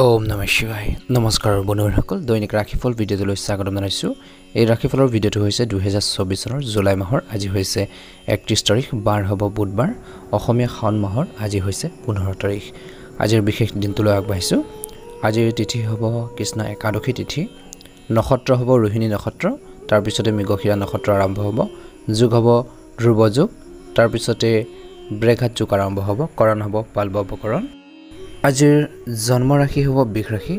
ওম নমঃ শিৱায় নমস্কাৰ বন্ধুসকল দৈনিক ৰাশিফল ভিডিঅ'টোলৈ স্বাগতম জনাইছোঁ এই ৰাশিফলৰ ভিডিঅ'টো হৈছে 2024 চনৰ জুলাই মাহৰ আজি হৈছে 31 তাৰিখ বাৰ হ'ব বুধবাৰ অসমীয়া শাওণ মাহৰ আজি হৈছে 15 তাৰিখ আজিৰ বিশেষ দিনটোলৈ আগবাঢ়িছোঁ আজিৰ তিথি হ'ব কৃষ্ণ একাদশী তিথি নক্ষত্ৰ হ'ব ৰোহিণী নক্ষত্ৰ তাৰ পিছতে মৃগশিৰা নক্ষত্ৰ আৰম্ভ হ'ব যোগ হ'ব ধ্ৰুৱ যোগ তাৰ পিছতে বৃঘাত যোগ আৰম্ভ হ'ব কৰণ হ'ব পালৱকৰণ আজিৰ জন্ম ৰাশি হ'ব বৃষ ৰাশি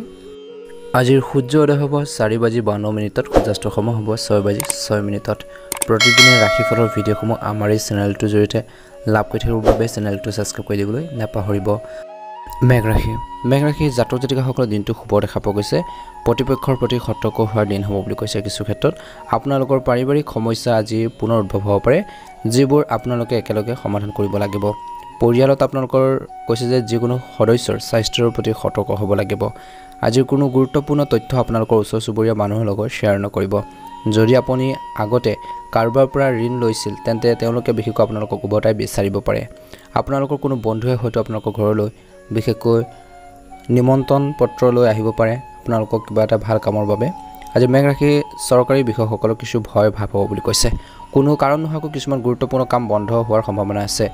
আজিৰ সূৰ্য উদয় হ'ব 4:52 মিনিটত সূৰ্যাস্ত সময় হ'ব 6:06 মিনিটত প্ৰতিদিনে ৰাশিফলৰ ভিডিঅ'সমূহ আমাৰ এই চেনেলটোৰ জৰিয়তে লাভ কৰি থাকিবৰ বাবে চেনেলটো ছাবস্ক্ৰাইব কৰি দিবলৈ নাপাহৰিব মেঘ ৰাশি জাতক জাতিকাসকলৰ দিনটো শুভ দেখা পোৱা গৈছে প্ৰতিপক্ষৰ প্ৰতি সতৰ্ক হোৱাৰ দিন হ'ব বুলি কৈছে কিছু ক্ষেত্ৰত আপোনালোকৰ পাৰিবাৰিক সমস্যা আজি পুনৰ উদ্ভৱ হ'ব পাৰে যিবোৰ আপোনালোকে একেলগে সমাধান কৰিব লাগিব পৰিয়ালত আপোনালোকৰ কৈছে যে যিকোনো সদস্যৰ স্বাস্থ্যৰ প্ৰতি সতৰ্ক হ'ব লাগিব আজিৰ কোনো গুৰুত্বপূৰ্ণ তথ্য আপোনালোকৰ ওচৰ চুবুৰীয়া মানুহৰ লগত শ্বেয়াৰ নকৰিব যদি আপুনি আগতে কাৰোবাৰ পৰা ঋণ লৈছিল তেন্তে তেওঁলোকে বিশেষকৈ আপোনালোকক উভতাই বিচাৰিব পাৰে আপোনালোকৰ কোনো বন্ধুৱে হয়তো আপোনালোকৰ ঘৰলৈ বিশেষকৈ নিমন্ত্ৰণ পত্ৰ লৈ আহিব পাৰে আপোনালোকক কিবা এটা ভাল কামৰ বাবে আজি মেঘ ৰাশি চৰকাৰী বিষয়সকলৰ কিছু ভয় ভাৱ হ'ব বুলি কৈছে কোনো কাৰণ নোহোৱাকৈ কিছুমান গুৰুত্বপূৰ্ণ কাম বন্ধ হোৱাৰ সম্ভাৱনা আছে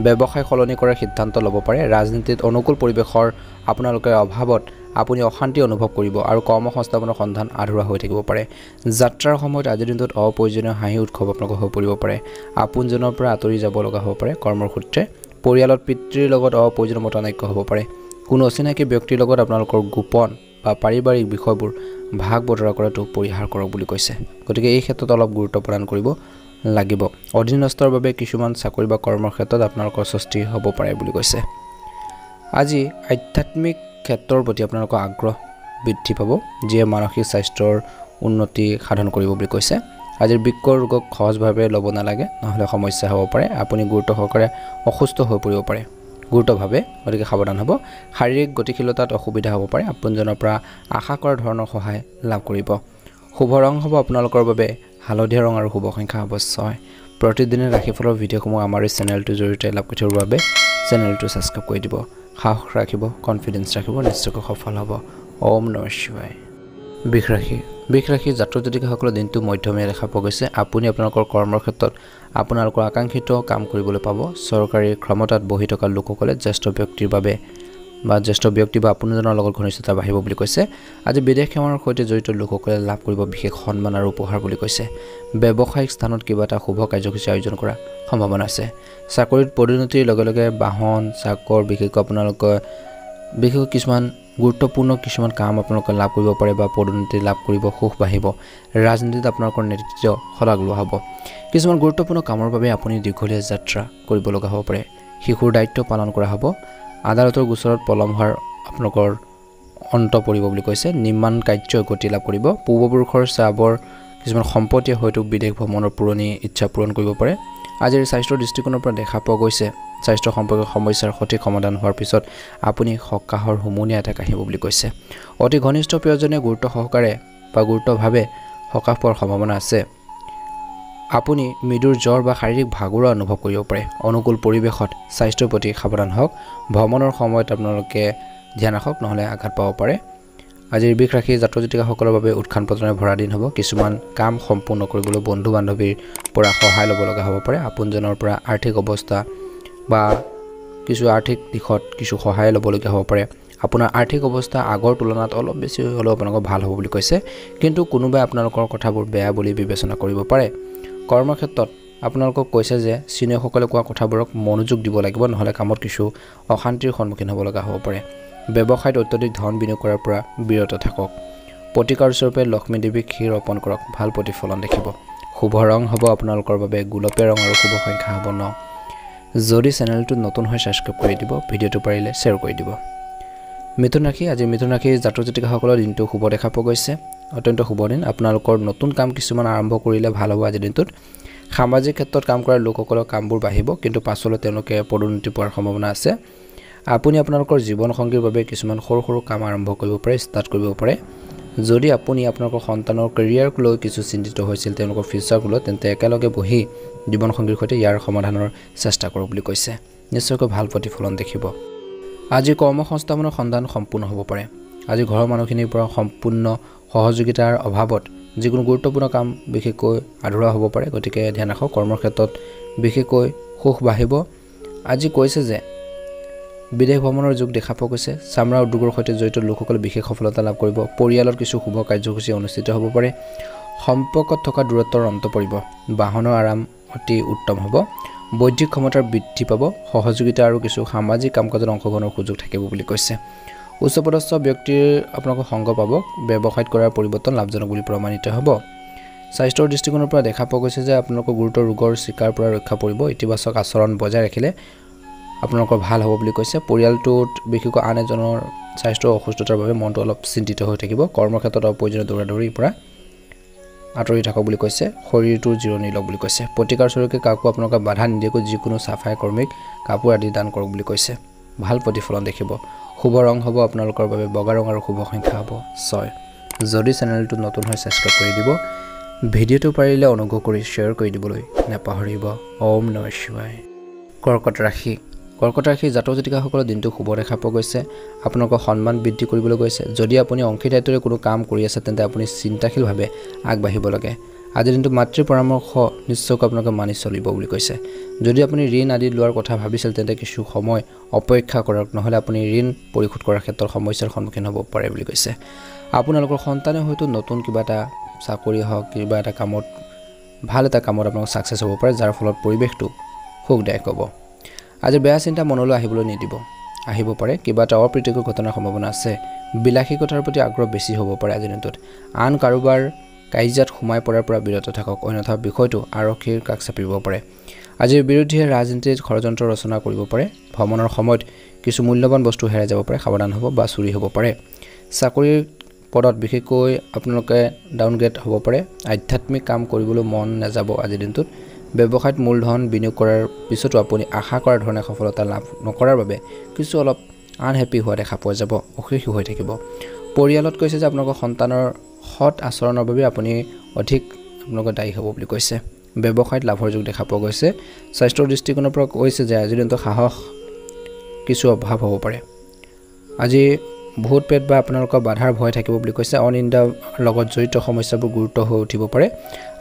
ব্যৱসায় সলনি কৰাৰ সিদ্ধান্ত ল'ব পাৰে ৰাজনীতিত অনুকূল পৰিৱেশৰ আপোনালোকৰ অভাৱত আপুনি অশান্তি অনুভৱ কৰিব আৰু কৰ্মসংস্থাপনৰ সন্ধান আধৰুৱা হৈ থাকিব পাৰে যাত্ৰাৰ সময়ত আজিৰ দিনটোত অপ্ৰয়োজনীয় হাঁহি উৎসৱ আপোনালোকৰ হৈ পৰিব পাৰে আপোনজনৰ পৰা আঁতৰি যাব লগা হ'ব পাৰে কৰ্মৰ সূত্ৰে পৰিয়ালত পিতৃৰ লগত অপ্ৰয়োজনীয় মতানৈক্য হ'ব পাৰে কোনো অচিনাকি ব্যক্তিৰ লগত আপোনালোকৰ গোপন বা পাৰিবাৰিক বিষয়বোৰ ভাগ বতৰা কৰাটো পৰিহাৰ কৰক বুলি কৈছে গতিকে এই ক্ষেত্ৰত অলপ গুৰুত্ব প্ৰদান কৰিব লাগিব অধীনস্থৰ বাবে কিছুমান চাকৰি বা কৰ্মৰ ক্ষেত্ৰত আপোনালোকৰ সৃষ্টি হ'ব পাৰে বুলি কৈছে আজি আধ্যাত্মিক ক্ষেত্ৰৰ প্ৰতি আপোনালোকৰ আগ্ৰহ বৃদ্ধি পাব যিয়ে মানসিক স্বাস্থ্যৰ উন্নতি সাধন কৰিব বুলি কৈছে আজিৰ বৃক্ক ৰোগক সহজভাৱে ল'ব নালাগে নহ'লে সমস্যা হ'ব পাৰে আপুনি গুৰুত্ব সহকাৰে অসুস্থ হৈ পৰিব পাৰে গুৰুত্বভাৱে গতিকে সাৱধান হ'ব শাৰীৰিক গতিশীলতাত অসুবিধা হ'ব পাৰে আপোনজনৰ পৰা আশা কৰা ধৰণৰ সহায় লাভ কৰিব শুভ ৰং হ'ব আপোনালোকৰ বাবে হালধীয়া ৰং আৰু শুভ সংখ্যা হ'ব 6 প্ৰতিদিনে ৰাশিফলৰ ভিডিঅ'সমূহ আমাৰ এই চেনেলটোৰ জৰিয়তে লাভ কৰি থাকিবৰ বাবে চেনেলটো ছাবস্ক্ৰাইব কৰি দিব সাহস ৰাখিব কনফিডেন্স ৰাখিব নিশ্চয়কৈ সফল হ'ব ওম নমঃ শিৱায় বৃষ ৰাশি জাতক জাতিকাসকলৰ দিনটো মধ্যমীয়া দেখা পোৱা গৈছে আপুনি আপোনালোকৰ কৰ্মৰ ক্ষেত্ৰত আপোনালোকৰ আকাংক্ষিত কাম কৰিবলৈ পাব চৰকাৰী ক্ষমতাত বহি থকা লোকসকলে জ্যেষ্ঠ ব্যক্তি বা আপোনজনৰ লগত ঘনিষ্ঠতা বাঢ়িব বুলি কৈছে আজি বিদেশ সেৱাৰ সৈতে জড়িত লোকসকলে লাভ কৰিব বিশেষ সন্মান আৰু উপহাৰ বুলি কৈছে ব্যৱসায়িক স্থানত কিবা এটা শুভ কাৰ্যসূচী আয়োজন কৰা সম্ভাৱনা আছে চাকৰিত পদোন্নতিৰ লগে লগে বাহন চাকৰ বিশেষকৈ আপোনালোকৰ কিছুমান গুৰুত্বপূৰ্ণ কিছুমান কাম আপোনালোকে লাভ কৰিব পাৰে বা পদোন্নতি লাভ কৰিব সুখ বাঢ়িব ৰাজনীতিত আপোনালোকৰ নেতৃত্ব শলাগ লোৱা হ'ব কিছুমান গুৰুত্বপূৰ্ণ কামৰ বাবে আপুনি দীঘলীয়া যাত্ৰা কৰিব লগা হ'ব পাৰে শিশুৰ দায়িত্ব পালন কৰা হ'ব আদালতৰ গোচৰত পলম হোৱাৰ আপোনালোকৰ অন্ত পৰিব বুলি কৈছে নিৰ্মাণ কাৰ্য গতি লাভ কৰিব পূৰ্বপুৰুষৰ চাবৰ কিছুমান সম্পত্তিয়ে হয়তো বিদেশ ভ্ৰমণৰ পুৰণি ইচ্ছা পূৰণ কৰিব পাৰে আজিৰ স্বাস্থ্যৰ দৃষ্টিকোণৰ পৰা দেখা পোৱা গৈছে স্বাস্থ্য সম্পৰ্কীয় সমস্যাৰ সঠিক সমাধান হোৱাৰ পিছত আপুনি সকাহৰ হুমুনিয়া এটা কাঢ়িব বুলি কৈছে অতি ঘনিষ্ঠ প্ৰিয়জনে গুৰুত্ব সহকাৰে বা গুৰুত্বভাৱে সকাহ পোৱাৰ সম্ভাৱনা আছে আপুনি মৃদুৰ জ্বৰ বা শাৰীৰিক ভাগৰুৱা অনুভৱ কৰিব পাৰে অনুকূল পৰিৱেশত স্বাস্থ্যৰ প্ৰতি সাৱধান হওক ভ্ৰমণৰ সময়ত আপোনালোকে ধ্যান ৰাখক নহ'লে আঘাত পাব পাৰে আজিৰ বৃষ ৰাশি জাতক জাতিকাসকলৰ বাবে উৎখান পতনে ভৰা দিন হ'ব কিছুমান কাম সম্পূৰ্ণ কৰিবলৈ বন্ধু বান্ধৱীৰ পৰা সহায় ল'ব লগা হ'ব পাৰে আপোনজনৰ পৰা আৰ্থিক অৱস্থা বা কিছু আৰ্থিক দিশত কিছু সহায় ল'বলগীয়া হ'ব পাৰে আপোনাৰ আৰ্থিক অৱস্থা আগৰ তুলনাত অলপ বেছি হ'লেও আপোনালোকৰ ভাল হ'ব বুলি কৈছে কিন্তু কোনোবাই আপোনালোকৰ কথাবোৰ বেয়া বুলি বিবেচনা কৰিব পাৰে কৰ্মক্ষেত্ৰত আপোনালোকক কৈছে যে চিনিয়ৰসকলে কোৱা কথাবোৰক মনোযোগ দিব লাগিব নহ'লে কামত কিছু অশান্তিৰ সন্মুখীন হ'ব লগা হ'ব পাৰে ব্যৱসায়ত অত্যধিক ধন বিনিয়োগ কৰাৰ পৰা বিৰত থাকক প্ৰতিকাৰ স্বৰূপে লক্ষ্মী দেৱীক ক্ষীৰ অৰ্পণ কৰক ভাল প্ৰতিফলন দেখিব শুভ ৰং হ'ব আপোনালোকৰ বাবে গোলপীয়া ৰং আৰু শুভ সংখ্যা হ'ব 9 যদি চেনেলটো নতুন হয় ছাবস্ক্ৰাইব কৰি দিব ভিডিঅ'টো পাৰিলে শ্বেয়াৰ কৰি দিব মিথুন ৰাশি জাতক জাতিকাসকলৰ দিনটো শুভ দেখা পোৱা গৈছে অত্যন্ত শুভ দিন আপোনালোকৰ নতুন কাম কিছুমান আৰম্ভ কৰিলে ভাল হ'ব আজিৰ দিনটোত সামাজিক ক্ষেত্ৰত কাম কৰা লোকসকলৰ কামবোৰ বাঢ়িব কিন্তু পাছলৈ তেওঁলোকে পদোন্নতি পোৱাৰ সম্ভাৱনা আছে আপুনি আপোনালোকৰ জীৱন সংগীৰ বাবে কিছুমান সৰু সৰু কাম আৰম্ভ কৰিব পাৰে ষ্টাৰ্ট কৰিব পাৰে যদি আপুনি আপোনালোকৰ সন্তানৰ কেৰিয়াৰক লৈ কিছু চিন্তিত হৈছিল তেওঁলোকৰ ফিউচাৰক লৈ তেন্তে একেলগে বহি জীৱন সংগীৰ সৈতে ইয়াৰ সমাধানৰ চেষ্টা কৰক বুলি কৈছে নিশ্চয়কৈ ভাল প্ৰতিফলন দেখিব আজি কৰ্মসংস্থাপনৰ সন্ধান সম্পূৰ্ণ হ'ব পাৰে আজি ঘৰৰ মানুহখিনিৰ পৰা সম্পূৰ্ণ সহযোগিতাৰ অভাৱত যিকোনো গুৰুত্বপূৰ্ণ কাম বিশেষকৈ আধৰুৱা হ'ব পাৰে গতিকে ধ্যান ৰাখক কৰ্মৰ ক্ষেত্ৰত বিশেষকৈ সুখ বাঢ়িব আজি কৈছে যে বিদেশ ভ্ৰমণৰ যোগ দেখা পোৱা গৈছে চামৰা উদ্যোগৰ সৈতে জড়িত লোকসকলে বিশেষ সফলতা লাভ কৰিব পৰিয়ালৰ কিছু শুভ কাৰ্যসূচী অনুষ্ঠিত হ'ব পাৰে সম্পৰ্কত থকা দূৰত্বৰ অন্ত পৰিব বাহনৰ আৰাম অতি উত্তম হ'ব বৌদ্ধিক ক্ষমতাৰ বৃদ্ধি পাব সহযোগিতা আৰু কিছু সামাজিক কাম-কাজত অংশগ্ৰহণৰ সুযোগ থাকিব বুলি কৈছে উচ্চপদস্থ ব্যক্তিৰ আপোনালোকৰ সংগ পাব ব্যৱসায়িক কৰাৰ পৰিৱৰ্তন লাভজনক বুলি প্ৰমাণিত হ'ব স্বাস্থ্যৰ দৃষ্টিকোণৰ পৰা দেখা পোৱা গৈছে যে আপোনালোকৰ গুৰুতৰ ৰোগৰ চিকাৰ পৰা ৰক্ষা পৰিব ইতিবাচক আচৰণ বজাই ৰাখিলে আপোনালোকৰ ভাল হ'ব বুলি কৈছে পৰিয়ালটোত বিশেষকৈ আন এজনৰ স্বাস্থ্যৰ অসুস্থতাৰ বাবে মনটো অলপ চিন্তিত হৈ থাকিব কৰ্মক্ষেত্ৰত অপ্ৰয়োজনীয় দৌৰাদৌৰিৰ পৰা আঁতৰি থাকক বুলি কৈছে শৰীৰটোৰ জিৰণি লওক বুলি কৈছে প্ৰতিকাৰ স্বৰূপে কাকো আপোনালোকে বাধা নিদিয়াকৈ যিকোনো সাফাই কৰ্মীক কাপোৰ আদি দান কৰক বুলি কৈছে ভাল প্ৰতিফলন দেখিব শুভ ৰং হ'ব আপোনালোকৰ বাবে বগা ৰং আৰু শুভ সংখ্যা হ'ব 6 যদি চেনেলটো নতুন হয় সাবস্ক্ৰাইব কৰি দিব ভিডিঅ'টো পাৰিলে অনুগ্ৰহ কৰি শ্বেয়াৰ কৰি দিবলৈ নাপাহৰিব ওম নমঃ শিৱায় কৰ্কট ৰাশি জাতক জাতিকাসকলৰ দিনটো শুভ দেখা পোৱা গৈছে আপোনালোকৰ সন্মান বৃদ্ধি কৰিবলৈ গৈছে যদি আপুনি অংশীদাৰিত্বৰে কোনো কাম কৰি আছে তেন্তে আপুনি চিন্তাশীলভাৱে আগবাঢ়িব লাগে আজি দিনটো মাতৃৰ পৰামৰ্শ নিশ্চয়কৈ আপোনালোকে মানি চলিব বুলি কৈছে যদি আপুনি ঋণ আদি লোৱাৰ কথা ভাবিছিল তেন্তে কিছু সময় অপেক্ষা কৰক নহলে আপুনি ঋণ পৰিশোধ কৰাৰ ক্ষেত্ৰত সমস্যাৰ সন্মুখীন হ'ব পাৰে বুলি কৈছে আপোনালোকৰ সন্তানে হয়তো নতুন কিবা এটা চাকৰি হওক কিবা এটা কামত ভাল এটা কামত আপোনালোক সাকসেস হ'ব পাৰে যাৰ ফলত পৰিৱেশটো সুখদায়ক হ'ব আজি বেয়া চিন্তা মনলৈ আহিব পাৰে কিবা এটা অপ্ৰীতিকৰ ঘটনাৰ সম্ভাৱনা আছে বিলাসিকতাৰ প্ৰতি আগ্ৰহ বেছি হ'ব পাৰে আজি দিনটোত আন কাৰোবাৰ কাইজাত সোমাই পৰাৰ পৰা বিৰত থাকক অন্যথা বিষয়টো আৰক্ষীৰ কাষ চাপিব পাৰে আজিৰ বিৰুদ্ধে ৰাজনীতিত ষড়যন্ত্ৰ ৰচনা কৰিব পাৰে ভ্ৰমণৰ সময়ত কিছু মূল্যৱান বস্তু হেৰাই যাব পাৰে সাৱধান হ'ব বা চুৰি হ'ব পাৰে চাকৰিৰ পদত বিশেষকৈ আপোনালোকে ডাউনগ্ৰেড হ'ব পাৰে আধ্যাত্মিক কাম কৰিবলৈ মন নাযাব আজি দিনটোত ব্যৱসায়ত মূলধন বিনিয়োগ কৰাৰ পিছতো আপুনি আশা কৰাৰ ধৰণে সফলতা লাভ নকৰাৰ বাবে কিছু অলপ আনহেপি হোৱা দেখা পোৱা যাব অসুখী হৈ থাকিব পৰিয়ালত কৈছে যে আপোনালোকৰ সন্তানৰ সৎ আচৰণৰ বাবে আপুনি অধিক আপোনালোকৰ দায়ী হ'ব বুলি কৈছে ব্যৱসায়ত লাভৰ যোগ দেখা পোৱা গৈছে স্বাস্থ্যৰ দৃষ্টিকোণৰ পৰা কৈছে যে আজি দিনটো সাহস কিছু অভাৱ হ'ব পাৰে আজি ভূত পেট বা আপোনালোকৰ বাধাৰ ভয় থাকিব বুলি কৈছে অনিন্দাৰ লগত জড়িত সমস্যাবোৰ গুৰুত্ব হৈ উঠিব পাৰে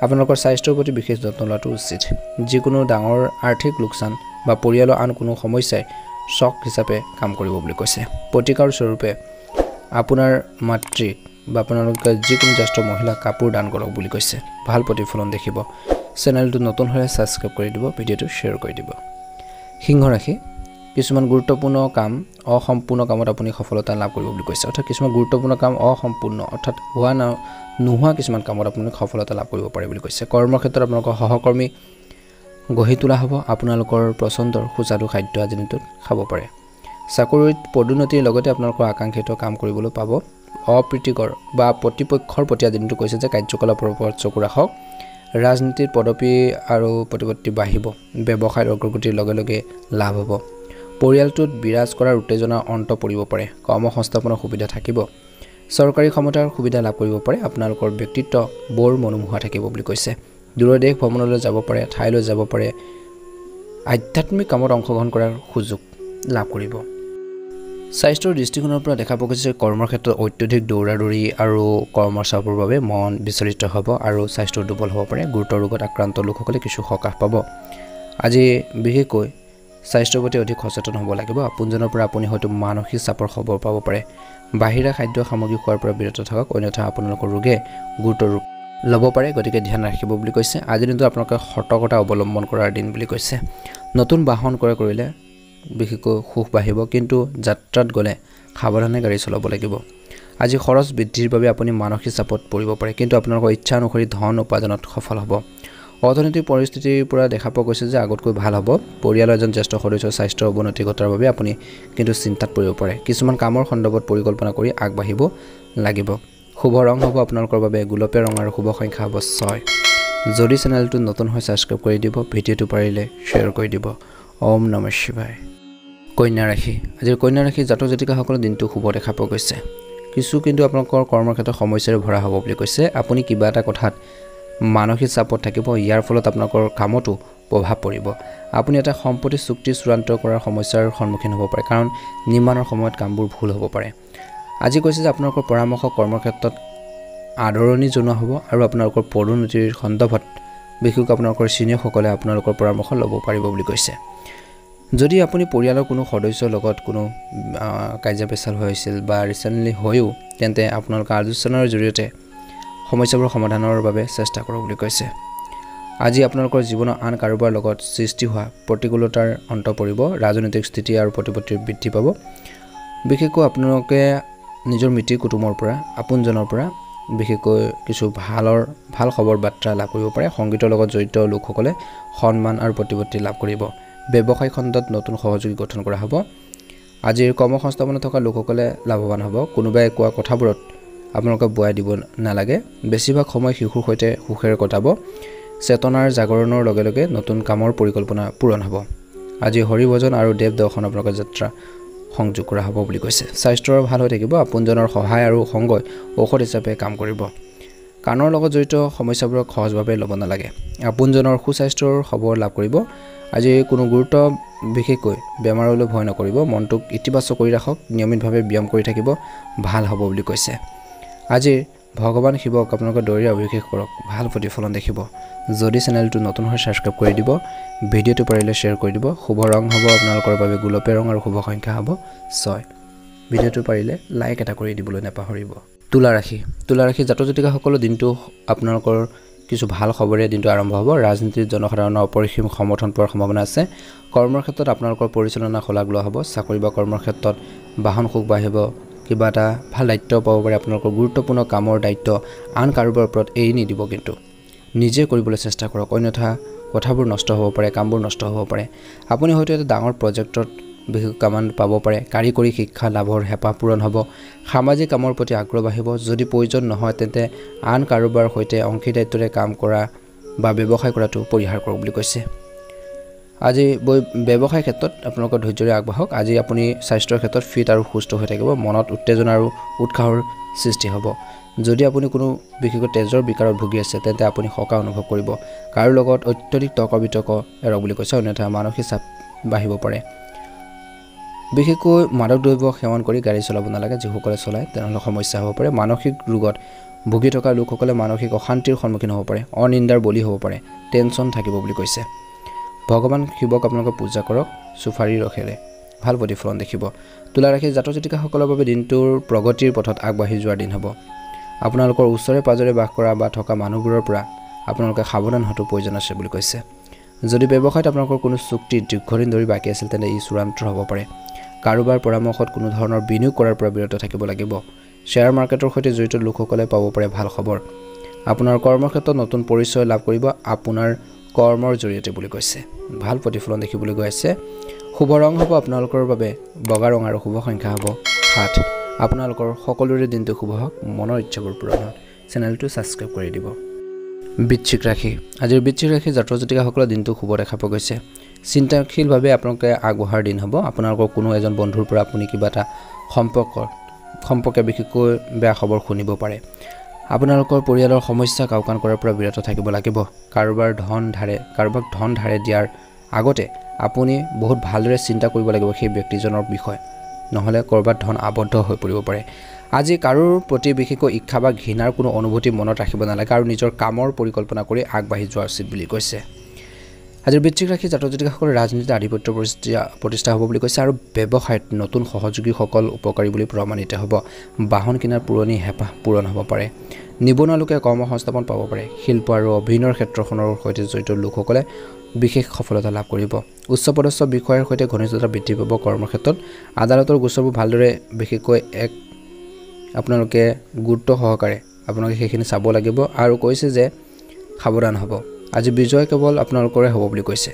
আপোনালোকৰ স্বাস্থ্যৰ প্ৰতি বিশেষ যত্ন লোৱাটো উচিত যিকোনো ডাঙৰ আৰ্থিক লোকচান বা পৰিয়ালৰ আন কোনো সমস্যাই শক হিচাপে কাম কৰিব বুলি কৈছে প্ৰতিকাৰ স্বৰূপে আপোনাৰ মাতৃ বা আপোনালোকে যিকোনো জ্যেষ্ঠ মহিলাক কাপোৰ দান কৰক বুলি কৈছে ভাল প্ৰতিফলন দেখিব চেনেলটো নতুন হ'লে সাবস্ক্ৰাইব কৰি দিব ভিডিঅ'টো শ্বেয়াৰ কৰি দিব সিংহ ৰাশি কিছুমান গুৰুত্বপূৰ্ণ কাম অসম্পূৰ্ণ কামত আপুনি সফলতা লাভ কৰিব বুলি কৈছে অৰ্থাৎ কিছুমান গুৰুত্বপূৰ্ণ কাম অসম্পূৰ্ণ অৰ্থাৎ নোহোৱা কিছুমান কামত আপুনি সফলতা লাভ কৰিব পাৰে বুলি কৈছে কৰ্মক্ষেত্ৰত আপোনালোকৰ সহকৰ্মী গঢ়ি তোলা হ'ব আপোনালোকৰ পছন্দৰ সুস্বাদু খাদ্য আজি দিনটোত খাব পাৰে চাকৰিত পদোন্নতিৰ লগতে আপোনালোকৰ আকাংক্ষিত কাম কৰিবলৈ পাব অপ্ৰীতিকৰ বা প্ৰতিপক্ষৰ প্ৰতি আজি দিনটো কৈছে যে কাৰ্যকলাপৰ ওপৰত চকু ৰাখক ৰাজনীতিত পদবী আৰু প্ৰতিপত্তি বাঢ়িব ব্যৱসায়ৰ অগ্ৰগতিৰ লগে লগে লাভ হ'ব পৰিয়ালটোত বিৰাজ কৰাৰ উত্তেজনা অন্ত পৰিব পাৰে কৰ্মসংস্থাপনৰ সুবিধা থাকিব চৰকাৰী ক্ষমতাৰ সুবিধা লাভ কৰিব পাৰে আপোনালোকৰ ব্যক্তিত্ব বৰ মনোমোহা থাকিব বুলি কৈছে দূৰৰ দেশ ভ্ৰমণলৈ যাব পাৰে ঠাইলৈ যাব পাৰে আধ্যাত্মিক কামত অংশগ্ৰহণ কৰাৰ সুযোগ লাভ কৰিব স্বাস্থ্যৰ দৃষ্টিকোণৰ পৰা দেখা পোৱা গৈছে কৰ্মৰ ক্ষেত্ৰত অত্যধিক দৌৰাদৌৰি আৰু কৰ্মৰ চাপৰ বাবে মন বিচলিত হ'ব আৰু স্বাস্থ্য দুৰ্বল হ'ব পাৰে গুৰুতৰ ৰোগত আক্ৰান্ত লোকসকলে কিছু সকাহ পাব আজি বিশেষকৈ স্বাস্থ্যৰ প্ৰতি অধিক সচেতন হ'ব লাগিব আপোনজনৰ পৰা আপুনি হয়তো মানসিক চাপৰ খবৰ পাব পাৰে বাহিৰা খাদ্য সামগ্ৰী খোৱাৰ পৰা বিৰত থাকক অন্যথা আপোনালোকৰ ৰোগে গুৰুতৰ ৰূপ ল'ব পাৰে গতিকে ধ্যান ৰাখিব বুলি কৈছে আজি দিনটো আপোনালোকে সতৰ্কতা অৱলম্বন কৰাৰ দিন বুলি কৈছে নতুন বাহন ক্ৰয় কৰিলে বিশেষকৈ সুখ বাঢ়িব কিন্তু যাত্ৰাত গ'লে সাৱধানে গাড়ী চলাব লাগিব আজি খৰচ বৃদ্ধিৰ বাবে আপুনি মানসিক চাপত পৰিব পাৰে কিন্তু আপোনালোকৰ ইচ্ছা অনুসৰি ধন উপাৰ্জনত সফল হ'ব অৰ্থনৈতিক পৰিস্থিতিৰ পৰা দেখা পোৱা গৈছে যে আগতকৈ ভাল হ'ব পৰিয়ালৰ এজন জ্যেষ্ঠ সদস্যৰ স্বাস্থ্যৰ অৱনতি ঘটাৰ বাবে আপুনি কিন্তু চিন্তাত পৰিব পাৰে কিছুমান কামৰ সন্দৰ্ভত পৰিকল্পনা কৰি আগবাঢ়িব লাগিব শুভ ৰং হ'ব আপোনালোকৰ বাবে গোলপীয়া ৰং আৰু শুভ সংখ্যা হ'ব 6 যদি চেনেলটো নতুন হয় সাবস্ক্ৰাইব কৰি দিব ভিডিঅ'টো পাৰিলে শ্বেয়াৰ কৰি দিব ওম নমঃ শিৱায় কন্যা ৰাশি আজিৰ কন্যা ৰাশি জাতক জাতিকাসকলৰ দিনটো শুভ দেখা পোৱা গৈছে কিছু কিন্তু আপোনালোকৰ কৰ্মৰ ক্ষেত্ৰত সমস্যাৰে ভৰা হ'ব বুলি কৈছে আপুনি কিবা এটা কথাত মানসিক চাপত থাকিব ইয়াৰ ফলত আপোনালোকৰ কামতো প্ৰভাৱ পৰিব আপুনি এটা সম্পত্তি চুক্তি চূড়ান্ত কৰাৰ সমস্যাৰ সন্মুখীন হ'ব পাৰে কাৰণ নিৰ্মাণৰ সময়ত কামবোৰ ভুল হ'ব পাৰে আজি কৈছে যে আপোনালোকৰ পৰামৰ্শ কৰ্মৰ ক্ষেত্ৰত আদৰণি জনোৱা হ'ব আৰু আপোনালোকৰ পদোন্নতিৰ সন্দৰ্ভত বিশেষকৈ আপোনালোকৰ চিনিয়ৰসকলে আপোনালোকৰ পৰামৰ্শ ল'ব পাৰিব বুলি কৈছে। যদি আপুনি পৰিয়ালৰ কোনো সদস্যৰ লগত কোনো কাজিয়া পেচাল হৈছিল বা ৰিচেণ্টলি হৈও তেন্তে আপোনালোকে আলোচনাৰ জৰিয়তে সমস্যাবোৰ সমাধানৰ বাবে চেষ্টা কৰক বুলি কৈছে। আজি আপোনালোকৰ জীৱনৰ আন কাৰোবাৰ লগত সৃষ্টি হোৱা প্ৰতিকূলতাৰ অন্ত পৰিব, ৰাজনৈতিক স্থিতি আৰু প্ৰতিপত্তি বৃদ্ধি পাব। বিশেষকৈ আপোনালোকে নিজৰ মিতিৰ কুটুমৰ পৰা আপোনজনৰ পৰা বিশেষকৈ কিছু ভাল খবৰ বাৰ্তা লাভ কৰিব পাৰে। সংগীতৰ লগত জড়িত লোকসকলে সন্মান আৰু প্ৰতিপত্তি লাভ কৰিব। ব্যৱসায় খণ্ডত নতুন সহযোগী গঠন কৰা হ'ব। আজিৰ কৰ্মসংস্থাপনত থকা লোকসকলে লাভৱান হ'ব। কোনোবাই কোৱা কথাবোৰত আপোনালোকে বোৱাই দিব নালাগে। বেছিভাগ সময় শিশুৰ সৈতে সুখেৰে কটাব। চেতনাৰ জাগৰণৰ লগে লগে নতুন কামৰ পৰিকল্পনা পূৰণ হ'ব। আজি হৰিভজন আৰু দেৱ দৰ্শন আপোনালোকৰ যাত্ৰা সংযোগ কৰা হ'ব বুলি কৈছে। স্বাস্থ্যৰ ভাল হৈ থাকিব। আপোনজনৰ সহায় আৰু সংগই ঔষধ হিচাপে কাম কৰিব। কাণৰ লগত জড়িত সমস্যাবোৰক সহজভাৱে ল'ব নালাগে। আপোনজনৰ সুস্বাস্থ্যৰ খবৰ লাভ কৰিব। আজি কোনো গুৰুত্ব বিশেষকৈ বেমাৰলৈ ভয় নকৰিব। মনটোক ইতিবাচক কৰি ৰাখক। নিয়মিতভাৱে ব্যায়াম কৰি থাকিব, ভাল হ'ব বুলি কৈছে। আজি ভগৱান শিৱক আপোনালোকে দৌৰি অভিষেক কৰক, ভাল প্ৰতিফলন দেখিব। যদি চেনেলটো নতুন হয় ছাবস্ক্ৰাইব কৰি দিব। ভিডিঅ'টো পাৰিলে শ্বেয়াৰ কৰি দিব। শুভ ৰং হ'ব আপোনালোকৰ বাবে গুলপীয়া ৰং আৰু শুভ সংখ্যা হ'ব 6। ভিডিঅ'টো পাৰিলে লাইক এটা কৰি দিবলৈ নাপাহৰিব। তুলা ৰাশি জাতক জাতিকাসকলৰ দিনটো আপোনালোকৰ কিছু ভাল খবৰে দিনটো আৰম্ভ হ'ব। ৰাজনীতিৰ জনসাধাৰণৰ অপৰিসীম সমৰ্থন পোৱাৰ সম্ভাৱনা আছে। কৰ্মৰ ক্ষেত্ৰত আপোনালোকৰ পৰিচালনা শলাগ লোৱা হ'ব। চাকৰি বা কৰ্মৰ ক্ষেত্ৰত বাহন সুখ বাঢ়িব। কিবা এটা ভাল দায়িত্ব পাব পাৰে। আপোনালোকৰ গুৰুত্বপূৰ্ণ কামৰ দায়িত্ব আন কাৰোবাৰ ওপৰত এৰি নিদিব, কিন্তু নিজে কৰিবলৈ চেষ্টা কৰক, অন্যথা কথাবোৰ নষ্ট হ'ব পাৰে, কামবোৰ নষ্ট হ'ব পাৰে। আপুনি হয়তো এটা ডাঙৰ প্ৰজেক্টত বিশেষ কামান পাব পাৰে। কাৰিকৰী শিক্ষা লাভৰ হেঁপাহ পূৰণ হ'ব। সামাজিক কামৰ প্ৰতি আগ্ৰহ বাঢ়িব। যদি প্ৰয়োজন নহয় তেন্তে আন কাৰোবাৰ সৈতে অংশীদাৰিত্বৰে কাম কৰা বা ব্যৱসায় কৰাটো পৰিহাৰ কৰক বুলি কৈছে। আজি ব্যৱসায় ক্ষেত্ৰত আপোনালোকৰ ধৈৰ্যৰে আগবাঢ়ক। আজি আপুনি স্বাস্থ্যৰ ক্ষেত্ৰত ফিট আৰু সুস্থ হৈ থাকিব। মনত উত্তেজনা আৰু উৎসাহৰ সৃষ্টি হ'ব। যদি আপুনি কোনো বিশেষকৈ তেজৰ বিকাৰত ভুগি আছে তেন্তে আপুনি সকাহ অনুভৱ কৰিব। কাৰো লগত অত্যধিক তৰ্ক বিতৰ্ক এৰক বুলি কৈছে, অন্যথা মানসিক চাপ বাঢ়িব পাৰে। বিশেষকৈ মাদক দ্ৰব্য সেৱন কৰি গাড়ী চলাব নালাগে। যিসকলে চলায় তেনেহ'লে সমস্যা হ'ব পাৰে। মানসিক ৰোগত ভুগি থকা লোকসকলে মানসিক অশান্তিৰ সন্মুখীন হ'ব পাৰে। অনিন্দাৰ বলি হ'ব পাৰে। টেনশ্যন থাকিব বুলি কৈছে। ভগৱান শিৱক আপোনালোকে পূজা কৰক চুফাৰী ৰসেৰে, ভাল প্ৰতিফলন দেখিব। তুলা ৰাশিৰ জাতক জাতিকাসকলৰ বাবে দিনটোৰ প্ৰগতিৰ পথত আগবাঢ়ি যোৱাৰ দিন হ'ব। আপোনালোকৰ ওচৰে পাজৰে বাস কৰা বা থকা মানুহবোৰৰ পৰা আপোনালোকে সাৱধান হোৱাটো প্ৰয়োজন আছে বুলি কৈছে। যদি ব্যৱসায়ত আপোনালোকৰ কোনো চুক্তি দীৰ্ঘদিন ধৰি বাকী আছিল তেন্তে ই চূড়ান্ত হ'ব পাৰে। কাৰোবাৰ পৰামৰ্শত কোনো ধৰণৰ বিনিয়োগ কৰাৰ পৰা বিৰত থাকিব লাগিব। শ্বেয়াৰ মাৰ্কেটৰ সৈতে জড়িত লোকসকলে পাব পাৰে ভাল খবৰ। আপোনাৰ কৰ্মক্ষেত্ৰত নতুন পৰিচয় লাভ কৰিব আপোনাৰ কৰ্মৰ জৰিয়তে বুলি কৈছে। ভাল প্ৰতিফলন দেখিবলৈ গৈ আছে। শুভ ৰং হ'ব আপোনালোকৰ বাবে বগা ৰং আৰু শুভ সংখ্যা হ'ব 7। আপোনালোকৰ সকলোৰে দিনটো শুভ হওক, মনৰ ইচ্ছাবোৰ পূৰণ হওক। চেনেলটো ছাবস্ক্ৰাইব কৰি দিব। বৃশ্চিক ৰাশি আজিৰ বৃশ্চিক ৰাশি জাতক জাতিকাসকলৰ দিনটো শুভ দেখা পোৱা গৈছে। চিন্তাশীলভাৱে আপোনালোকে আগবঢ়াৰ দিন হ'ব। আপোনালোকৰ কোনো এজন বন্ধুৰ পৰা আপুনি কিবা এটা সম্পৰ্কে বিশেষকৈ বেয়া খবৰ শুনিব পাৰে। আপোনালোকৰ পৰিয়ালৰ সমস্যাক আওকাণ কৰাৰ পৰা বিৰত থাকিব লাগিব। কাৰোবাক ধন ধাৰে দিয়াৰ আগতে আপুনি বহুত ভালদৰে চিন্তা কৰিব লাগিব সেই ব্যক্তিজনৰ বিষয়ে, নহ'লে ক'ৰবাত ধন আবদ্ধ হৈ পৰিব পাৰে। আজি কাৰোৰ প্ৰতি বিশেষকৈ ঈৰ্ষা বা ঘৃণাৰ কোনো অনুভূতি মনত ৰাখিব নালাগে আৰু নিজৰ কামৰ পৰিকল্পনা কৰি আগবাঢ়ি যোৱা উচিত বুলি কৈছে। আজিৰ বৃশ্চিক ৰাশি জাতক জাতিকাসকলৰ ৰাজনীতিত আধিপত্য প্ৰতিষ্ঠা হ'ব বুলি কৈছে আৰু ব্যৱসায়ত নতুন সহযোগীসকল উপকাৰী বুলি প্ৰমাণিত হ'ব। বাহন কিনাৰ পুৰণি হেঁপাহ পূৰণ হ'ব পাৰে। নিবনুৱা লোকে কৰ্মসংস্থাপন পাব পাৰে। শিল্প আৰু অভিনয়ৰ ক্ষেত্ৰখনৰ সৈতে জড়িত লোকসকলে বিশেষ সফলতা লাভ কৰিব। উচ্চপদস্থ বিষয়াৰ সৈতে ঘনিষ্ঠতা বৃদ্ধি পাব। কৰ্মক্ষেত্ৰত আদালতৰ গোচৰবোৰ ভালদৰে বিশেষকৈ আপোনালোকে গুৰুত্ব সহকাৰে আপোনালোকে সেইখিনি চাব লাগিব আৰু কৈছে যে সাৱধান হ'ব। আজি বিজয় কেৱল আপোনালোকৰে হ'ব বুলি কৈছে।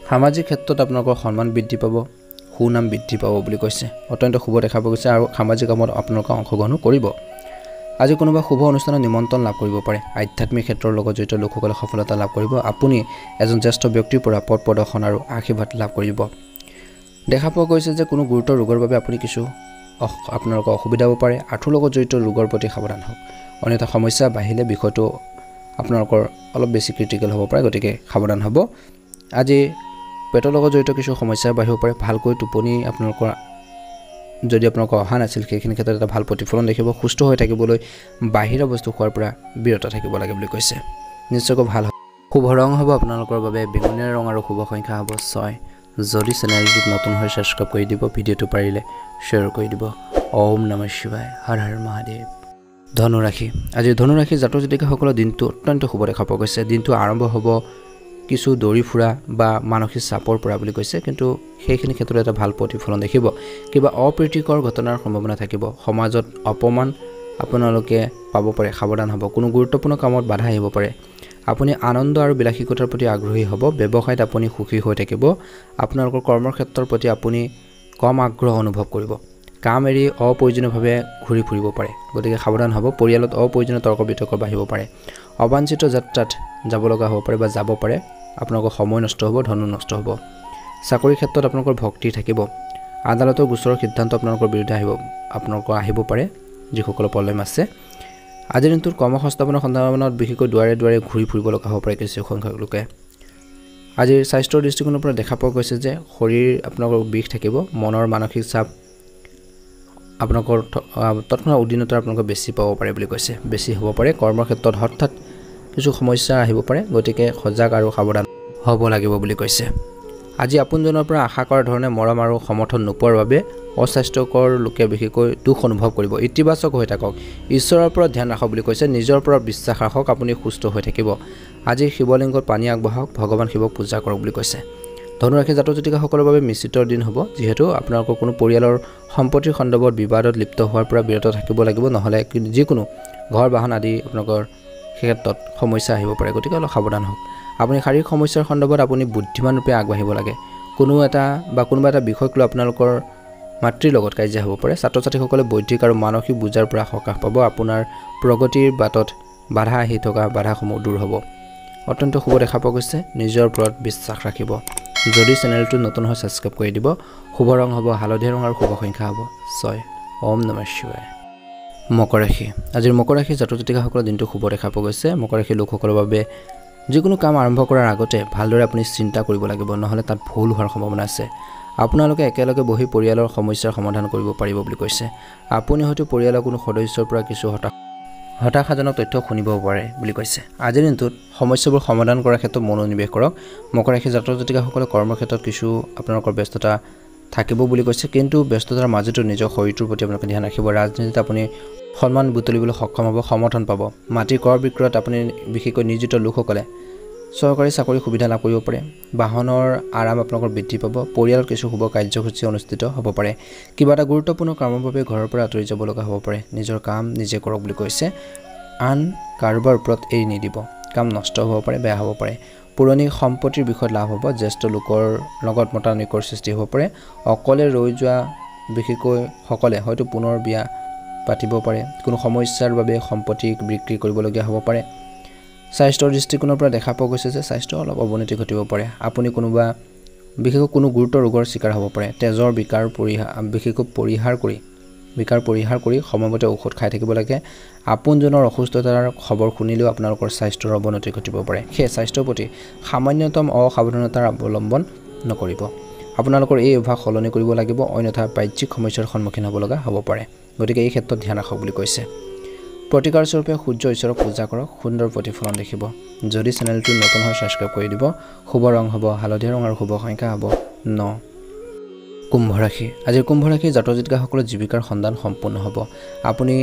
সামাজিক ক্ষেত্ৰত আপোনালোকৰ সন্মান বৃদ্ধি পাব, সুনাম বৃদ্ধি পাব বুলি কৈছে। অত্যন্ত শুভ দেখা পোৱা গৈছে আৰু সামাজিক কামত আপোনালোকে অংশগ্ৰহণো কৰিব। আজি কোনোবা শুভ অনুষ্ঠানত নিমন্ত্ৰণ লাভ কৰিব পাৰে। আধ্যাত্মিক ক্ষেত্ৰৰ লগত জড়িত লোকসকলে সফলতা লাভ কৰিব। আপুনি এজন জ্যেষ্ঠ ব্যক্তিৰ পৰা পথ প্ৰদৰ্শন আৰু আশীৰ্বাদ লাভ কৰিব। দেখা পোৱা গৈছে যে কোনো গুৰুতৰ ৰোগৰ বাবে আপুনি কিছু আপোনালোকৰ অসুবিধা হ'ব পাৰে। আঁঠুৰ লগত জড়িত ৰোগৰ প্ৰতি সাৱধান হওক, অন্যথা সমস্যা বাঢ়িলে বিষয়টো আপোনালোকৰ অলপ বেছি ক্ৰিটিকেল হ'ব পাৰে, গতিকে সাৱধান হ'ব। আজি পেটৰ লগত জড়িত কিছু সমস্যা বাঢ়িব পাৰে। ভালকৈ টোপনি আপোনালোকৰ যদি আপোনালোকৰ অহা নাছিল সেইখিনি ক্ষেত্ৰত এটা ভাল প্ৰতিফলন দেখিব সুস্থ হৈ থাকিবলৈ বাহিৰা বস্তু খোৱাৰ পৰা বিৰত থাকিব লাগে বুলি কৈছে নিশ্চয়কৈ ভাল শুভ ৰং হ'ব আপোনালোকৰ বাবে বেঙুনীয়া ৰং আৰু শুভ সংখ্যা হ'ব 6 যদি চেনেলটোত নতুন হৈ সাবস্ক্ৰাইব কৰি দিব ভিডিঅ'টো পাৰিলে শ্বেয়াৰ কৰি দিব ওম নমঃ শিৱায় হৰ হৰ মহাদেৱ ধনুৰাশি আজি ধনুৰাশি জাতক জাতিকাসকলৰ দিনটো অত্যন্ত শুভ দেখা পোৱা গৈছে দিনটো আৰম্ভ হ'ব কিছু দৌৰি ফুৰা বা মানসিক চাপৰ পৰা বুলি কৈছে কিন্তু সেইখিনি ক্ষেত্ৰত এটা ভাল প্ৰতিফলন দেখিব কিবা অপ্ৰীতিকৰ ঘটনাৰ সম্ভাৱনা থাকিব সমাজত অপমান আপোনালোকে পাব পাৰে সাৱধান হ'ব কোনো গুৰুত্বপূৰ্ণ কামত বাধা আহিব পাৰে আপুনি আনন্দ আৰু বিলাসিকতাৰ প্ৰতি আগ্ৰহী হ'ব ব্যৱসায়ত আপুনি সুখী হৈ থাকিব আপোনালোকৰ কৰ্মৰ ক্ষেত্ৰৰ প্ৰতি আপুনি কম আগ্ৰহ অনুভৱ কৰিব কাম এৰি অপ্ৰয়োজনীয়ভাৱে ঘূৰি ফুৰিব পাৰে গতিকে সাৱধান হ'ব পৰিয়ালত অপ্ৰয়োজনীয় তৰ্ক বিতৰ্ক বাঢ়িব পাৰে অবাঞ্ছিত যাত্ৰাত যাব লগা হ'ব পাৰে বা যাব পাৰে আপোনালোকৰ সময় নষ্ট হ'ব ধনো নষ্ট হ'ব চাকৰি ক্ষেত্ৰত আপোনালোকৰ ভক্তি থাকিব আদালতৰ গোচৰৰ সিদ্ধান্ত আপোনালোকৰ বিৰুদ্ধে আহিব পাৰে যিসকলৰ প্ৰব্লেম আছে আজিৰ দিনটোত কৰ্মসংস্থাপনৰ সন্ধানত বিশেষকৈ দুৱাৰে দুৱাৰে ঘূৰি ফুৰিব লগা হ'ব পাৰে কিছু সংখ্যক লোকে আজিৰ স্বাস্থ্যৰ দৃষ্টিকোণৰ পৰা দেখা পোৱা গৈছে যে শৰীৰ আপোনালোকৰ বিষ থাকিব মনৰ মানসিক চাপ আপোনালোকৰ তৎক্ষণাত উদ্দিনতা আপোনালোকে বেছি পাব পাৰে বুলি কৈছে বেছি হ'ব পাৰে কৰ্মৰ ক্ষেত্ৰত হঠাৎ কিছু সমস্যা আহিব পাৰে গতিকে সজাগ আৰু সাৱধান হ'ব লাগিব বুলি কৈছে আজি আপোনজনৰ পৰা আশা কৰা ধৰণে মৰম আৰু সমৰ্থন নোপোৱাৰ বাবে অস্বাস্থ্যকৰ লোকে বিশেষকৈ দুখ অনুভৱ কৰিব ইতিবাচক হৈ থাকক ঈশ্বৰৰ পৰা ধ্যান ৰাখক বুলি কৈছে নিজৰ পৰা বিশ্বাস ৰাখক আপুনি সুস্থ হৈ থাকিব আজি শিৱলিংগত পানী আগবঢ়াওক ভগৱান শিৱক পূজা কৰক বুলি কৈছে ধনুৰাশি জাতক জাতিকাসকলৰ বাবে মিশ্ৰিতৰ দিন হ'ব যিহেতু আপোনালোকৰ কোনো পৰিয়ালৰ সম্পত্তিৰ সন্দৰ্ভত বিবাদত লিপ্ত হোৱাৰ পৰা বিৰত থাকিব লাগিব নহ'লে যিকোনো ঘৰ বাহন আদি আপোনালোকৰ ক্ষেত্ৰত সমস্যা আহিব পাৰে গতিকে অলপ সাৱধান হওক আপুনি শাৰীৰিক সমস্যাৰ সন্দৰ্ভত আপুনি বুদ্ধিমান ৰূপে আগবাঢ়িব লাগে কোনোবা এটা বিষয়ক লৈ আপোনালোকৰ মাতৃৰ লগত কাজিয়া হ'ব পাৰে ছাত্ৰ ছাত্ৰীসকলে বৌদ্ধিক আৰু মানসিক বুজাৰ পৰা সকাহ পাব আপোনাৰ প্ৰগতিৰ বাটত বাধা আহি থকা বাধাসমূহ দূৰ হ'ব অত্যন্ত শুভ দেখা পোৱা গৈছে নিজৰ ওপৰত বিশ্বাস ৰাখিব যদি চেনেলটো নতুন হয় সাবস্ক্ৰাইব কৰি দিব শুভ ৰং হ'ব হালধীয়া ৰং আৰু শুভ সংখ্যা হ'ব 6 ওম নমঃ শিৱায় মকৰ ৰাশি আজিৰ মকৰ ৰাশি জাতক জাতিকাসকলৰ দিনটো শুভ দেখা পোৱা গৈছে মকৰ ৰাশি লোকসকলৰ বাবে যিকোনো কাম আৰম্ভ কৰাৰ আগতে ভালদৰে আপুনি চিন্তা কৰিব লাগিব নহ'লে তাত ভুল হোৱাৰ সম্ভাৱনা আছে আপোনালোকে একেলগে বহি পৰিয়ালৰ সমস্যাৰ সমাধান কৰিব পাৰিব বুলি কৈছে আপুনি হয়তো পৰিয়ালৰ কোনো সদস্যৰ পৰা কিছু হতাশাজনক তথ্য শুনিব পাৰে বুলি কৈছে আজিৰ দিনটোত সমস্যাবোৰ সমাধান কৰাৰ ক্ষেত্ৰত মনোনিৱেশ কৰক মকৰ ৰাশি জাতক জাতিকাসকলে কৰ্মৰ ক্ষেত্ৰত কিছু আপোনালোকৰ ব্যস্ততা থাকিব বুলি কৈছে কিন্তু ব্যস্ততাৰ মাজতো নিজৰ শৰীৰটোৰ প্ৰতি আপোনালোকে ধ্যান ৰাখিব ৰাজনীতিত আপুনি সন্মান বুটলিবলৈ সক্ষম হ'ব সমৰ্থন পাব মাটি কৰ বিক্ৰয়ত আপুনি বিশেষকৈ নিয়োজিত লোকসকলে চৰকাৰী চাকৰি সুবিধা লাভ কৰিব পাৰে বাহনৰ আৰাম আপোনালোকৰ বৃদ্ধি পাব পৰিয়ালত কিছু শুভ কাৰ্যসূচী অনুষ্ঠিত হ'ব পাৰে কিবা এটা গুৰুত্বপূৰ্ণ কামৰ বাবে ঘৰৰ পৰা আঁতৰি যাব লগা হ'ব পাৰে নিজৰ কাম নিজে কৰক বুলি কৈছে আন কাৰোবাৰ ওপৰত এৰি নিদিব কাম নষ্ট হ'ব পাৰে বেয়া হ'ব পাৰে পুৰণি সম্পত্তিৰ বিষয়ত লাভ হ'ব জ্যেষ্ঠ লোকৰ লগত মতানৈক্যৰ সৃষ্টি হ'ব পাৰে অকলে ৰৈ যোৱা বিশেষকৈ সকলে হয়তো পুনৰ বিয়া পাতিব পাৰে কোনো সমস্যাৰ বাবে সম্পত্তি বিক্ৰী কৰিবলগীয়া হ'ব পাৰে স্বাস্থ্যৰ দৃষ্টিকোণৰ পৰা দেখা পোৱা গৈছে যে স্বাস্থ্য অলপ অৱনতি ঘটিব পাৰে আপুনি বিশেষকৈ কোনো গুৰুতৰ ৰোগৰ শিকাৰ হ'ব পাৰে তেজৰ বিকাৰ পৰিহাৰ কৰি সময়মতে ঔষধ খাই থাকিব লাগে আপোনজনৰ অসুস্থতাৰ খবৰ শুনিলেও আপোনালোকৰ স্বাস্থ্যৰ অৱনতি ঘটিব পাৰে সেই স্বাস্থ্যৰ প্ৰতি সামান্যতম অসাৱধানতাৰ অৱলম্বন নকৰিব আপোনালোকৰ এই অভ্যাস সলনি কৰিব লাগিব অন্যথা বাহ্যিক সমস্যাৰ সন্মুখীন হ'ব লগা হ'ব পাৰে গতিকে এই ক্ষেত্ৰত ধ্যান ৰাখক বুলি কৈছে প্ৰতিকাৰ স্বৰূপে সূৰ্য ঈশ্বৰক পূজা কৰক সুন্দৰ প্ৰতিফলন দেখিব যদি চেনেলটো নতুন হয় সাবস্ক্ৰাইব কৰি দিব শুভ ৰং হ'ব হালধীয়া ৰং আৰু শুভ সংখ্যা হ'ব 9 কুম্ভ ৰাশি আজিৰ কুম্ভ ৰাশি জাতক জাতিকাসকলৰ জীৱিকাৰ সন্ধান সম্পূৰ্ণ হ'ব আপুনি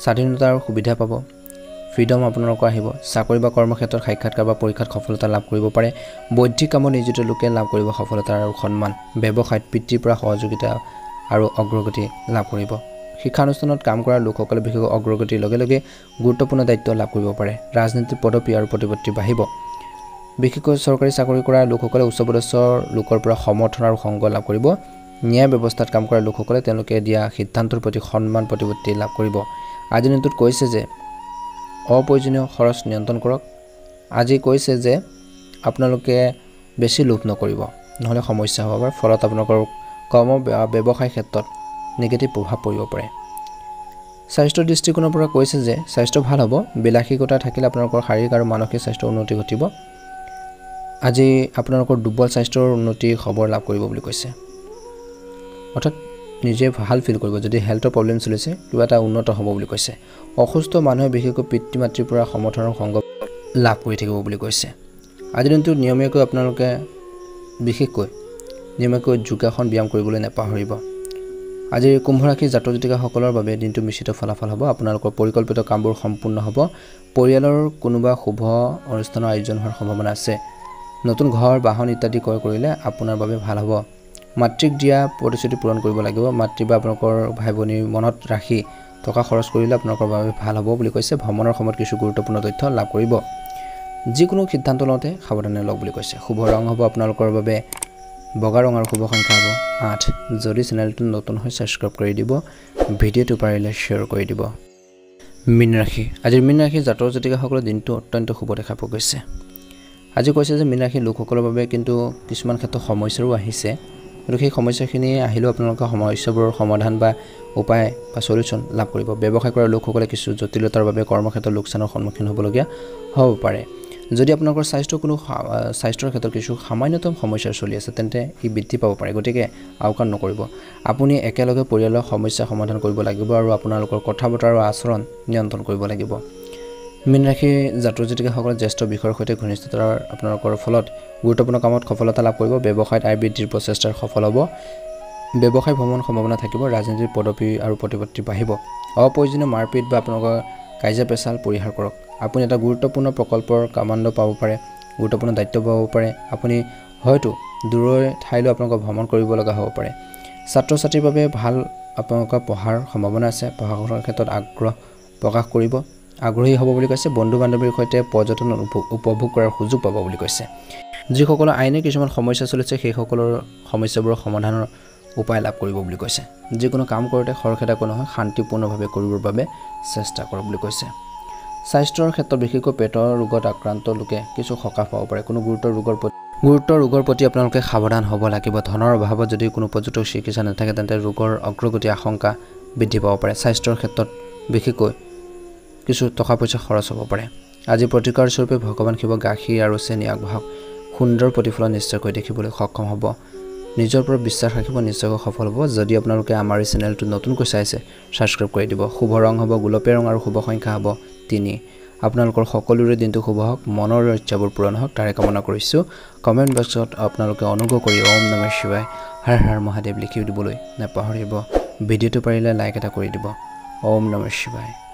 স্বাধীনতাৰ সুবিধা পাব ফ্ৰীডম আপোনালোকৰ আহিব চাকৰি বা কৰ্মক্ষেত্ৰত সাক্ষাৎকাৰ বা পৰীক্ষাত সফলতা লাভ কৰিব পাৰে বৌদ্ধিক কামত নিয়োজিত লোকে লাভ কৰিব সফলতা আৰু সন্মান ব্যৱসায়ত পিতৃৰ পৰা সহযোগিতা আৰু অগ্ৰগতি লাভ কৰিব শিক্ষানুষ্ঠানত কাম কৰা লোকসকলে বিশেষকৈ অগ্ৰগতিৰ লগে লগে গুৰুত্বপূৰ্ণ দায়িত্ব লাভ কৰিব পাৰে ৰাজনীতিৰ পদবী আৰু প্ৰতিপত্তি বাঢ়িব বিশেষকৈ চৰকাৰী চাকৰি কৰা লোকসকলে উচ্চপদস্থ লোকৰ পৰা সমৰ্থন আৰু সংগ লাভ কৰিব ন্যায় ব্যৱস্থাত কাম কৰা লোকসকলে তেওঁলোকে দিয়া সিদ্ধান্তৰ প্ৰতি সন্মান প্ৰতিপত্তি লাভ কৰিব আজিৰ দিনটোত কৈছে যে অপ্ৰয়োজনীয় খৰচ নিয়ন্ত্ৰণ কৰক আজি কৈছে যে আপোনালোকে বেছি লোভ নকৰিব নহ'লে সমস্যা হ'ব পাৰে ফলত আপোনালোকৰ কৰ্ম ব্যৱসায় ক্ষেত্ৰত নেগেটিভ প্ৰভাৱ পৰিব পাৰে স্বাস্থ্যৰ দৃষ্টিকোণৰ পৰা কৈছে যে স্বাস্থ্য ভাল হ'ব বিলাসিকতা থাকিলে আপোনালোকৰ শাৰীৰিক আৰু মানসিক স্বাস্থ্যৰ উন্নতি ঘটিব আজি আপোনালোকৰ দুৰ্বল স্বাস্থ্যৰ উন্নতি খবৰ লাভ কৰিব বুলি কৈছে অৰ্থাৎ নিজে ভাল ফিল কৰিব যদি হেল্থৰ প্ৰব্লেম চলিছে কিবা এটা উন্নত হ'ব বুলি কৈছে অসুস্থ মানুহে বিশেষকৈ পিতৃ মাতৃৰ পৰা সমৰ্থনৰ সংগ লাভ কৰি থাকিব বুলি কৈছে আজিৰ দিনটো নিয়মীয়াকৈ আপোনালোকে বিশেষকৈ নিয়মীয়াকৈ যোগাসন ব্যায়াম কৰিবলৈ নাপাহৰিব আজি কুম্ভ ৰাশিৰ জাতক জাতিকাসকলৰ বাবে দিনটো মিশ্ৰিত ফলাফল হ'ব আপোনালোকৰ পৰিকল্পিত কামবোৰ সম্পূৰ্ণ হ'ব পৰিয়ালৰ কোনোবা শুভ অনুষ্ঠানৰ আয়োজন হোৱাৰ সম্ভাৱনা আছে নতুন ঘৰ বাহন ইত্যাদি ক্ৰয় কৰিলে আপোনাৰ বাবে ভাল হ'ব মাতৃক দিয়া প্ৰতিশ্ৰুতি পূৰণ কৰিব লাগিব মাতৃ বা আপোনালোকৰ ভাই ভনীৰ মনত ৰাখি টকা খৰচ কৰিলে আপোনালোকৰ বাবে ভাল হ'ব বুলি কৈছে ভ্ৰমণৰ সময়ত কিছু গুৰুত্বপূৰ্ণ তথ্য লাভ কৰিব যিকোনো সিদ্ধান্ত লওঁতে সাৱধানে লওক বুলি কৈছে শুভ ৰং হ'ব আপোনালোকৰ বাবে বগা ৰঙৰ শুভ সংখ্যা হ'ব 8 যদি চেনেলটো নতুন হয় সাবস্ক্ৰাইব কৰি দিব ভিডিঅ'টো পাৰিলে শ্বেয়াৰ কৰি দিব মীন ৰাশি আজিৰ মীন ৰাশিৰ জাতক জাতিকাসকলৰ দিনটো অত্যন্ত শুভ দেখা পোৱা গৈছে আজি কৈছে যে মীন ৰাশিৰ লোকসকলৰ বাবে কিন্তু কিছুমান ক্ষেত্ৰত সমস্যাও আহিছে আৰু সেই সমস্যাখিনি আহিলেও আপোনালোকৰ সমস্যাবোৰৰ সমাধান বা উপায় বা সলিউশন লাভ কৰিব ব্যৱসায় কৰা লোকসকলে কিছু জটিলতাৰ বাবে কৰ্মক্ষেত্ৰত লোকচানৰ সন্মুখীন হ'বলগীয়া হ'ব পাৰে যদি আপোনালোকৰ স্বাস্থ্যৰ ক্ষেত্ৰত কিছু সামান্যতম সমস্যা চলি আছে তেন্তে ই বৃদ্ধি পাব পাৰে গতিকে আওকাণ নকৰিব আপুনি একেলগে পৰিয়ালৰ সমস্যা সমাধান কৰিব লাগিব আৰু আপোনালোকৰ কথা বতৰা আৰু আচৰণ নিয়ন্ত্ৰণ কৰিব লাগিব মীন ৰাশিৰ জাতক জাতিকাসকলে জ্যেষ্ঠ বিষয়ৰ সৈতে ঘনিষ্ঠতাৰ আপোনালোকৰ ফলত গুৰুত্বপূৰ্ণ কামত সফলতা লাভ কৰিব ব্যৱসায়ত আয় বৃদ্ধিৰ প্ৰচেষ্টাৰ সফল হ'ব ব্যৱসায় ভ্ৰমণ সম্ভাৱনা থাকিব ৰাজনীতিৰ পদবী আৰু প্ৰতিপত্তি বাঢ়িব অপ্ৰয়োজনীয় মাৰপিট বা আপোনালোকৰ কাজিয়া পেচাল পৰিহাৰ কৰক আপুনি এটা গুৰুত্বপূৰ্ণ প্ৰকল্পৰ কামাণ্ড পাব পাৰে গুৰুত্বপূৰ্ণ দায়িত্ব পাব পাৰে আপুনি হয়তো দূৰৰ ঠাইলৈ আপোনালোকৰ ভ্ৰমণ কৰিব লগা হ'ব পাৰে ছাত্ৰ ছাত্ৰীৰ বাবে ভাল আপোনালোকৰ পঢ়াৰ সম্ভাৱনা আছে পঢ়া শুনাৰ ক্ষেত্ৰত আগ্ৰহ প্ৰকাশ কৰিব আগ্ৰহী হ'ব বুলি কৈছে বন্ধু বান্ধৱীৰ সৈতে পৰ্যটন উপভোগ কৰাৰ সুযোগ পাব বুলি কৈছে যিসকলৰ আইনে কিছুমান সমস্যা চলিছে সেইসকলৰ সমস্যাবোৰৰ সমাধানৰ উপায় লাভ কৰিব বুলি কৈছে যিকোনো কাম কৰোঁতে খৰখেদাকৈ নহয় শান্তিপূৰ্ণভাৱে কৰিবৰ বাবে চেষ্টা কৰক বুলি কৈছে স্বাস্থ্যৰ ক্ষেত্ৰত বিশেষকৈ পেটৰ ৰোগত আক্ৰান্ত লোকে কিছু সকাহ পাব পাৰে কোনো গুৰুত্বৰ ৰোগৰ প্ৰতি আপোনালোকে সাৱধান হ'ব লাগিব ধনৰ অভাৱত যদি কোনো উপযুক্ত চিকিৎসা নাথাকে তেন্তে ৰোগৰ অগ্ৰগতি আশংকা বৃদ্ধি পাব পাৰে স্বাস্থ্যৰ ক্ষেত্ৰত বিশেষকৈ কিছু টকা পইচা খৰচ হ'ব পাৰে আজি প্ৰতিকাৰ স্বৰূপে ভগৱান শিৱ গাখীৰ আৰু চেনি আগবঢ়াওক সুন্দৰ প্ৰতিফলন নিশ্চয়কৈ দেখিবলৈ সক্ষম হ'ব নিজৰ ওপৰত বিশ্বাস ৰাখিব নিশ্চয়কৈ সফল হ'ব যদি আপোনালোকে আমাৰ এই চেনেলটো নতুনকৈ চাইছে সাবস্ক্ৰাইব কৰি দিব শুভ ৰং হ'ব গোলপীয়া ৰং আৰু শুভ সংখ্যা হ'ব 3 আপোনালোকৰ সকলোৰে দিনটো শুভ হওক মনৰ ইচ্ছাবোৰ পূৰণ হওক তাৰে কামনা কৰিছোঁ কমেণ্ট বক্সত আপোনালোকে অনুগ্ৰহ কৰি ওম নমঃ শিৱায় হৰ হৰ মহাদেৱ লিখি দিবলৈ নাপাহৰিব ভিডিঅ'টো পাৰিলে লাইক এটা কৰি দিব ওম নমঃ শিৱায়